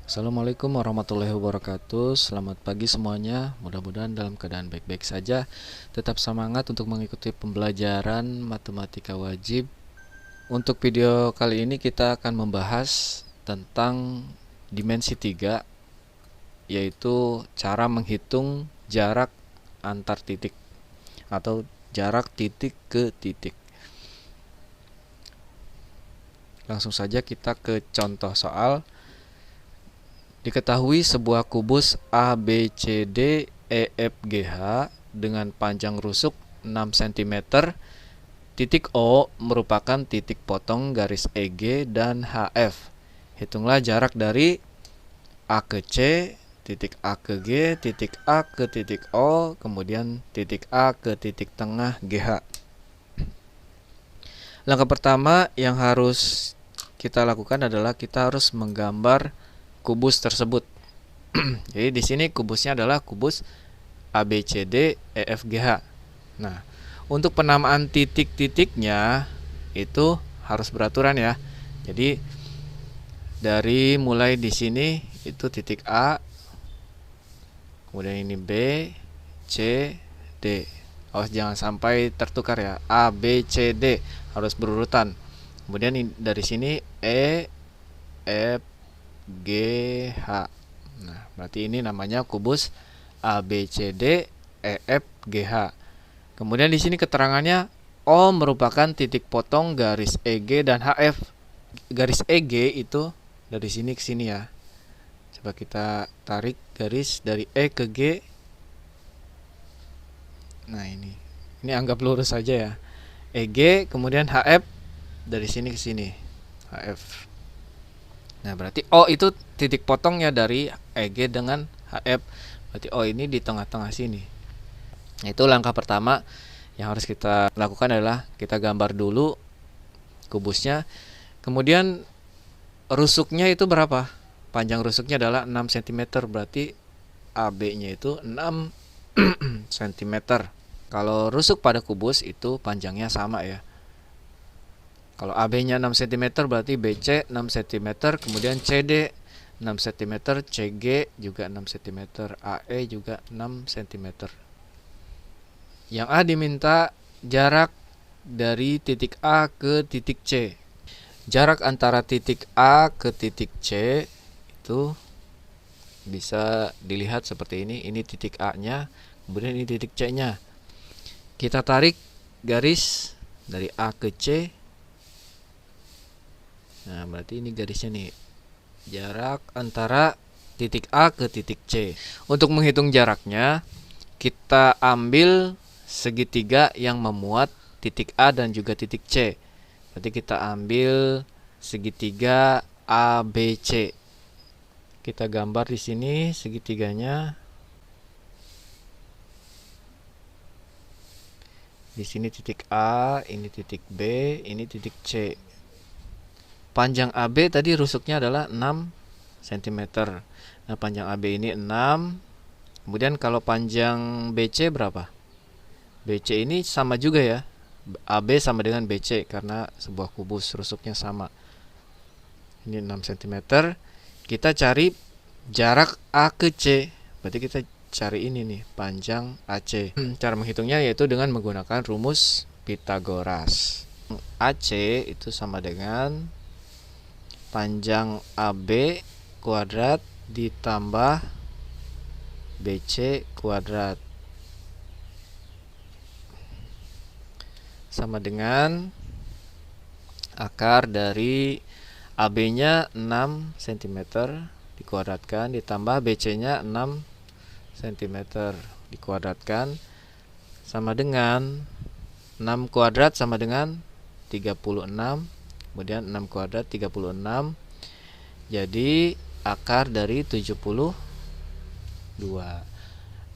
Assalamualaikum warahmatullahi wabarakatuh. Selamat pagi semuanya. Mudah-mudahan dalam keadaan baik-baik saja. Tetap semangat untuk mengikuti pembelajaran matematika wajib. Untuk video kali ini kita akan membahas tentang dimensi 3, yaitu cara menghitung jarak antar titik atau jarak titik ke titik. Langsung saja kita ke contoh soal. Diketahui sebuah kubus ABCDEFGH dengan panjang rusuk 6 cm. Titik O merupakan titik potong garis EG dan HF. Hitunglah jarak dari A ke C, titik A ke G, titik A ke titik O, kemudian titik A ke titik tengah GH. Langkah pertama yang harus kita lakukan adalah kita harus menggambar kubus tersebut. Jadi di sini kubusnya adalah kubus ABCDEFGH. Nah, untuk penamaan titik-titiknya itu harus beraturan ya. Jadi dari mulai di sini itu titik A, kemudian ini B, C, D. Awas jangan sampai tertukar ya. A, B, C, D harus berurutan. Kemudian dari sini E, F, G, H. Nah, berarti ini namanya kubus ABCD EFGH. Kemudian di sini keterangannya O merupakan titik potong garis EG dan HF. Garis EG itu dari sini ke sini ya. Coba kita tarik garis dari E ke G. Nah, ini anggap lurus saja ya. EG kemudian HF dari sini ke sini. HF. Nah, berarti O itu titik potongnya dari EG dengan HF. Berarti O ini di tengah-tengah sini. Itu langkah pertama yang harus kita lakukan adalah kita gambar dulu kubusnya. Kemudian rusuknya itu berapa? Panjang rusuknya adalah 6 cm. Berarti AB-nya itu 6 cm. Kalau rusuk pada kubus itu panjangnya sama ya. Kalau AB-nya 6 cm berarti BC 6 cm, kemudian CD 6 cm, CG juga 6 cm, AE juga 6 cm. Yang A diminta jarak dari titik A ke titik C. Jarak antara titik A ke titik C itu bisa dilihat seperti ini. Ini titik A-nya, kemudian ini titik C-nya. Kita tarik garis dari A ke C. Nah, berarti ini garisnya nih. Jarak antara titik A ke titik C. Untuk menghitung jaraknya, kita ambil segitiga yang memuat titik A dan juga titik C. Berarti kita ambil segitiga ABC. Kita gambar di sini segitiganya. Di sini titik A, ini titik B, ini titik C. Panjang AB tadi rusuknya adalah 6 cm. Nah, panjang AB ini 6. Kemudian kalau panjang BC berapa? BC ini sama juga ya. AB sama dengan BC karena sebuah kubus rusuknya sama. Ini 6 cm. Kita cari jarak A ke C. Berarti kita cari ini nih, panjang AC. Cara menghitungnya yaitu dengan menggunakan rumus Pythagoras. AC itu sama dengan panjang AB kuadrat ditambah BC kuadrat sama dengan akar dari AB-nya 6 cm dikuadratkan ditambah BC-nya 6 cm dikuadratkan sama dengan 6 kuadrat sama dengan 36. Kemudian 6 kuadrat 36. Jadi akar dari 72.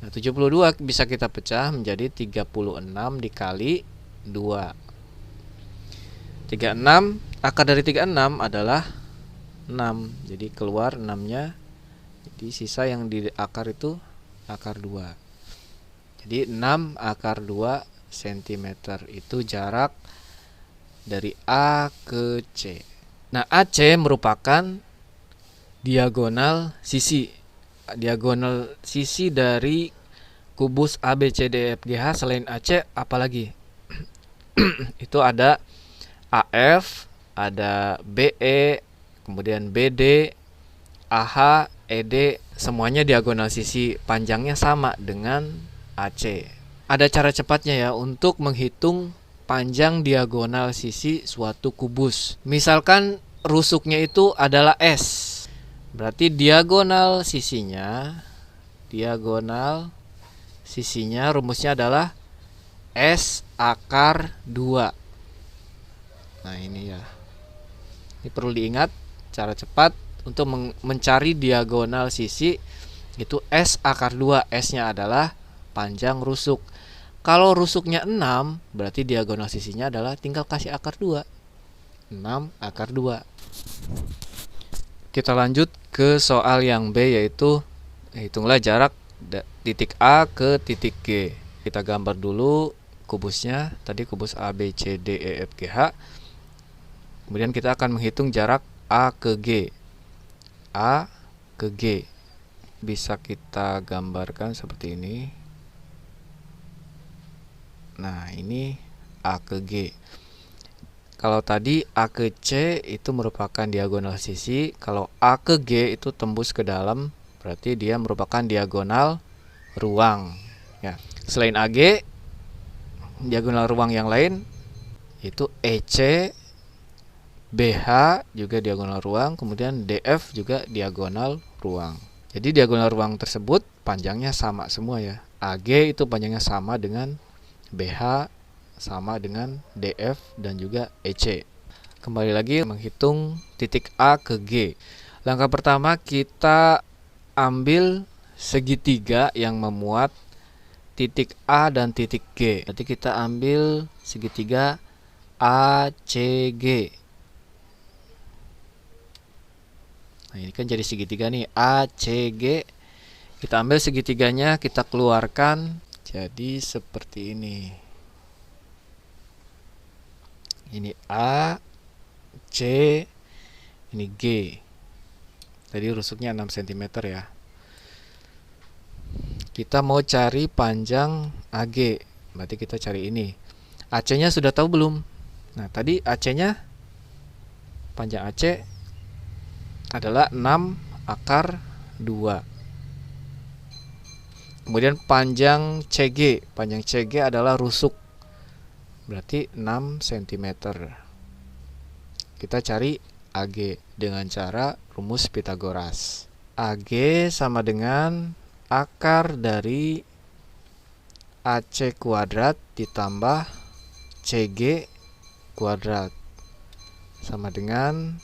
Nah, 72 bisa kita pecah menjadi 36 dikali 2. 36, akar dari 36 adalah 6. Jadi keluar 6-nya. Jadi sisa yang di akar itu akar 2. Jadi 6 akar 2 cm itu jarak dari A ke C. Nah, AC merupakan diagonal sisi. Diagonal sisi dari kubus ABCDEFGH selain AC apalagi? Itu ada AF, ada BE, kemudian BD, AH, ED, semuanya diagonal sisi, panjangnya sama dengan AC. Ada cara cepatnya ya untuk menghitung panjang diagonal sisi suatu kubus. Misalkan rusuknya itu adalah S. Berarti diagonal sisinya rumusnya adalah S akar 2. Nah ini ya. Ini perlu diingat cara cepat untuk mencari diagonal sisi itu S akar 2. S-nya adalah panjang rusuk. Kalau rusuknya 6, berarti diagonal sisinya adalah tinggal kasih akar 2. 6 akar 2. Kita lanjut ke soal yang B, yaitu hitunglah jarak titik A ke titik G. Kita gambar dulu kubusnya. Tadi kubus A, B, C, D, E, F, G, H. Kemudian kita akan menghitung jarak A ke G. A ke G bisa kita gambarkan seperti ini. Nah, ini A ke G. Kalau tadi A ke C itu merupakan diagonal sisi, kalau A ke G itu tembus ke dalam, berarti dia merupakan diagonal ruang. Ya. Selain AG, diagonal ruang yang lain itu EC, BH juga diagonal ruang, kemudian DF juga diagonal ruang. Jadi diagonal ruang tersebut panjangnya sama semua ya. AG itu panjangnya sama dengan BH, sama dengan DF dan juga EC. Kembali lagi menghitung titik A ke G. Langkah pertama kita ambil segitiga yang memuat titik A dan titik G. Berarti kita ambil segitiga ACG. Nah, ini kan jadi segitiga nih ACG. Kita ambil segitiganya, kita keluarkan jadi seperti ini. Ini A, C, ini G. Tadi rusuknya 6 cm ya. Kita mau cari panjang AG. Berarti kita cari ini. AC-nya sudah tahu belum? Nah, tadi AC-nya, panjang AC adalah 6 akar 2. Kemudian panjang CG. Panjang CG adalah rusuk. Berarti 6 cm. Kita cari AG dengan cara rumus Pythagoras. AG sama dengan akar dari AC kuadrat ditambah CG kuadrat. Sama dengan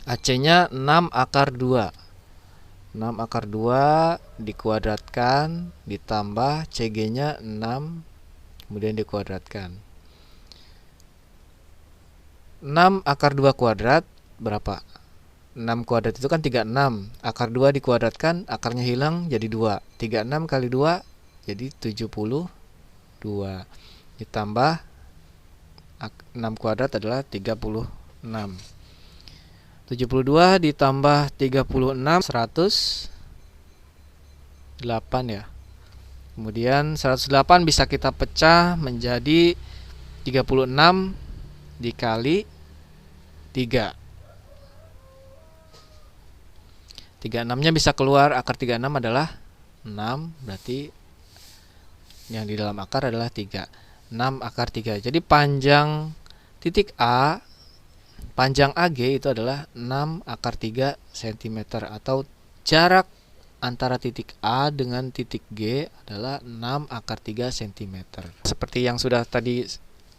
AC-nya 6 akar 2. 6 akar 2 dikuadratkan ditambah CG-nya 6 kemudian dikuadratkan. 6 akar 2 kuadrat berapa? 6 kuadrat itu kan 36. Akar 2 dikuadratkan, akarnya hilang jadi 2. 36 kali 2 jadi 72. Ditambah 6 kuadrat adalah 36. 72 ditambah 36 108 ya. Kemudian 108 bisa kita pecah menjadi 36 dikali 3. 36-nya bisa keluar, akar 36 adalah 6, berarti yang di dalam akar adalah 3. 6 akar 3. Jadi panjang titik A, panjang AG itu adalah 6 akar 3 cm, atau jarak antara titik A dengan titik G adalah 6 akar 3 cm. Seperti yang sudah tadi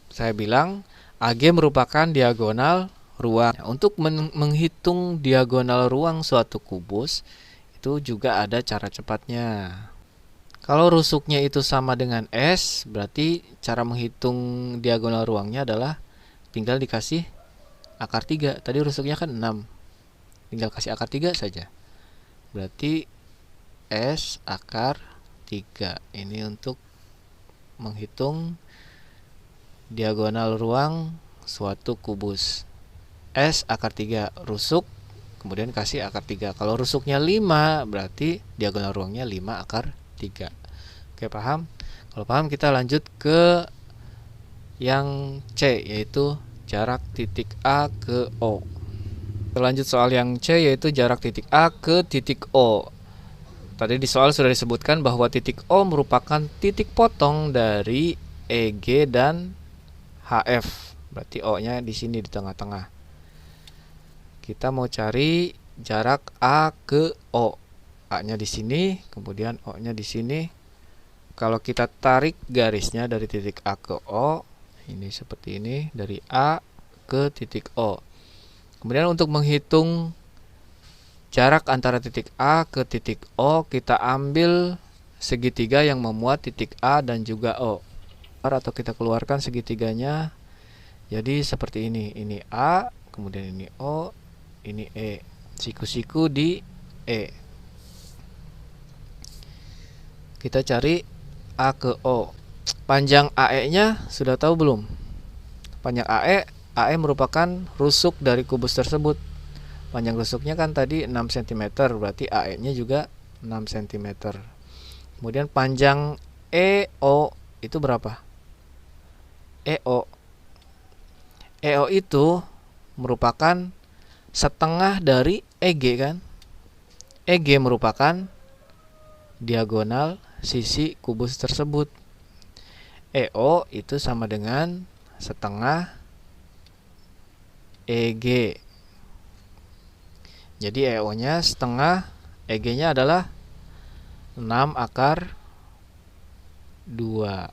saya bilang, AG merupakan diagonal ruang. Untuk menghitung diagonal ruang suatu kubus, itu juga ada cara cepatnya. Kalau rusuknya itu sama dengan S, berarti cara menghitung diagonal ruangnya adalah tinggal dikasih akar 3. Tadi rusuknya kan 6. Tinggal kasih akar 3 saja. Berarti S akar 3. Ini untuk menghitung diagonal ruang suatu kubus. S akar 3 rusuk, kemudian kasih akar 3. Kalau rusuknya 5, berarti diagonal ruangnya 5 akar 3. Oke, paham? Kalau paham, kita lanjut ke yang C, yaitu jarak titik A ke O. Lanjut soal yang C, yaitu jarak titik A ke titik O. Tadi di soal sudah disebutkan bahwa titik O merupakan titik potong dari EG dan HF. Berarti O-nya di sini di tengah-tengah. Kita mau cari jarak A ke O. A-nya di sini, kemudian O-nya di sini. Kalau kita tarik garisnya dari titik A ke O, ini seperti ini, dari A ke titik O. Kemudian untuk menghitung jarak antara titik A ke titik O, kita ambil segitiga yang memuat titik A dan juga O. Atau kita keluarkan segitiganya. Jadi seperti ini. Ini A, kemudian ini O, ini E. Siku-siku di E. Kita cari A ke O. Panjang AE-nya sudah tahu belum? Panjang AE merupakan rusuk dari kubus tersebut. Panjang rusuknya kan tadi 6 cm, berarti AE-nya juga 6 cm. Kemudian panjang EO itu berapa? EO itu merupakan setengah dari EG kan? EG merupakan diagonal sisi kubus tersebut. EO itu sama dengan setengah EG. Jadi EO-nya setengah, EG-nya adalah 6 akar 2.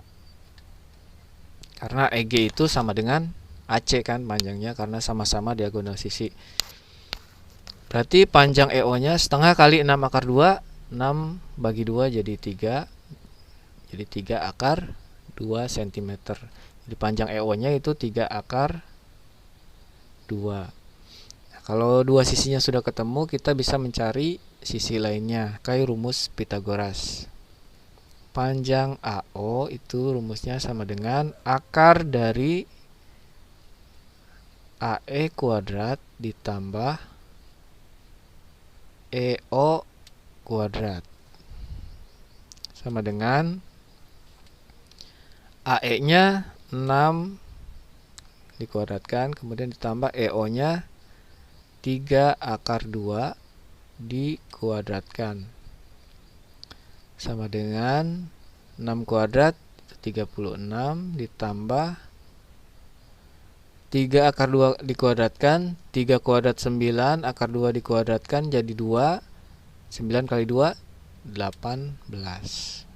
Karena EG itu sama dengan AC kan panjangnya, karena sama-sama diagonal sisi. Berarti panjang EO-nya setengah kali 6 akar 2, 6 bagi 2 jadi 3. Jadi 3 akar 2 cm. Jadi panjang EO-nya itu 3 akar 2. Nah, kalau dua sisinya sudah ketemu, kita bisa mencari sisi lainnya, kayak rumus Pythagoras. Panjang AO itu rumusnya sama dengan akar dari AE kuadrat ditambah EO kuadrat. Sama dengan AE-nya 6 dikuadratkan, kemudian ditambah EO-nya 3 akar 2 dikuadratkan. Sama dengan 6 kuadrat 36 ditambah 3 akar 2 dikuadratkan, 3 kuadrat 9, akar 2 dikuadratkan jadi 2. 9 kali 2 18.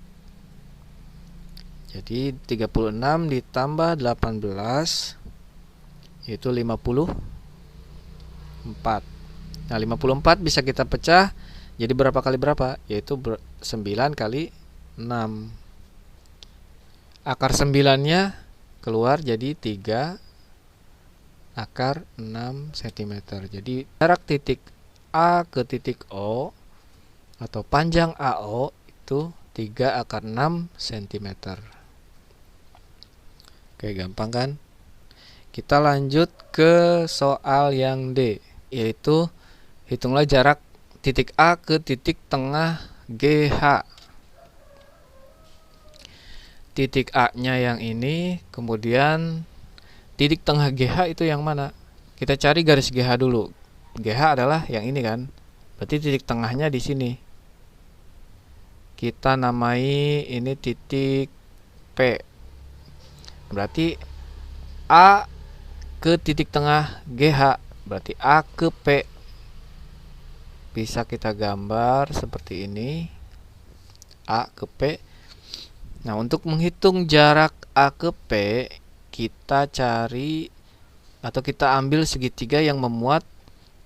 Jadi 36 ditambah 18 yaitu 54. Nah, 54 bisa kita pecah jadi berapa kali berapa? Yaitu 9 kali 6. Akar 9-nya keluar jadi 3 akar 6 cm. Jadi jarak titik A ke titik O atau panjang AO itu 3 akar 6 cm. Oke, gampang kan? Kita lanjut ke soal yang D, yaitu hitunglah jarak titik A ke titik tengah GH. Titik A-nya yang ini, kemudian titik tengah GH itu yang mana? Kita cari garis GH dulu. GH adalah yang ini kan? Berarti titik tengahnya di sini. Kita namai ini titik P. Berarti A ke titik tengah GH, berarti A ke P. Bisa kita gambar seperti ini, A ke P. Nah, untuk menghitung jarak A ke P, kita cari atau kita ambil segitiga yang memuat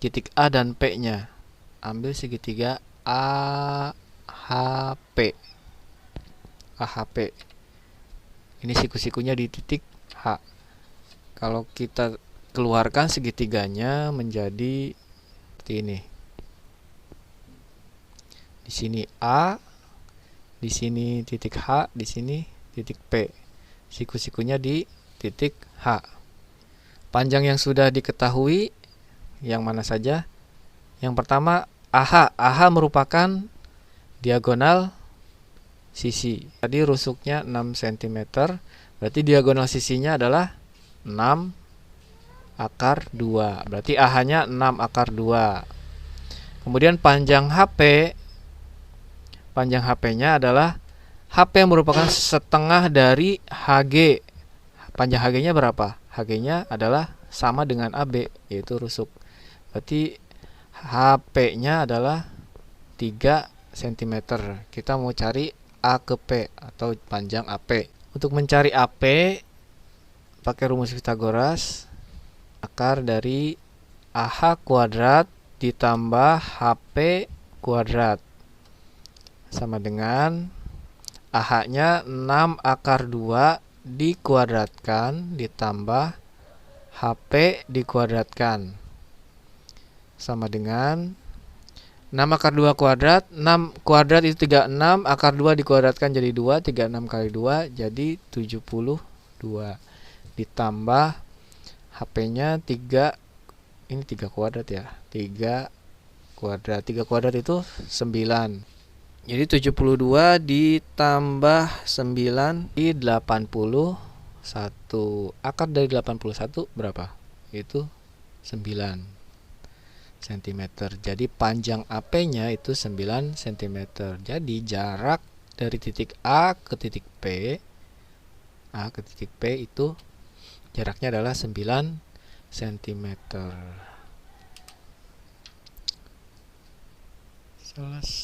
titik A dan P-nya. Ambil segitiga AHP. AHP. Ini siku-sikunya di titik H. Kalau kita keluarkan segitiganya menjadi seperti ini. Di sini A, di sini titik H, di sini titik P. Siku-sikunya di titik H. Panjang yang sudah diketahui yang mana saja? Yang pertama AH. AH merupakan diagonal sisi. Tadi rusuknya 6 cm, berarti diagonal sisinya adalah 6 akar 2. Berarti AH-nya 6 akar 2. Kemudian panjang HP. Panjang HP-nya adalah HP yang merupakan setengah dari HG. Panjang HG-nya berapa? HG-nya adalah sama dengan AB, yaitu rusuk. Berarti HP-nya adalah 3 cm. Kita mau cari A ke P atau panjang AP. Untuk mencari AP pakai rumus Pitagoras, akar dari AH kuadrat ditambah HP kuadrat sama dengan AH-nya 6 akar 2 dikuadratkan ditambah HP dikuadratkan sama dengan 6 akar 2 kuadrat. 6 kuadrat itu 36, akar 2 dikuadratkan jadi 2, 36 kali 2 jadi 72. Ditambah HP-nya 3, ini 3 kuadrat ya. 3 kuadrat. 3 kuadrat itu 9. Jadi 72 ditambah 9 di 81. Akar dari 81 berapa? Itu 9 cm. Jadi panjang AP-nya itu 9 cm. Jadi jarak dari titik A ke titik P, itu jaraknya adalah 9 cm. Selesai.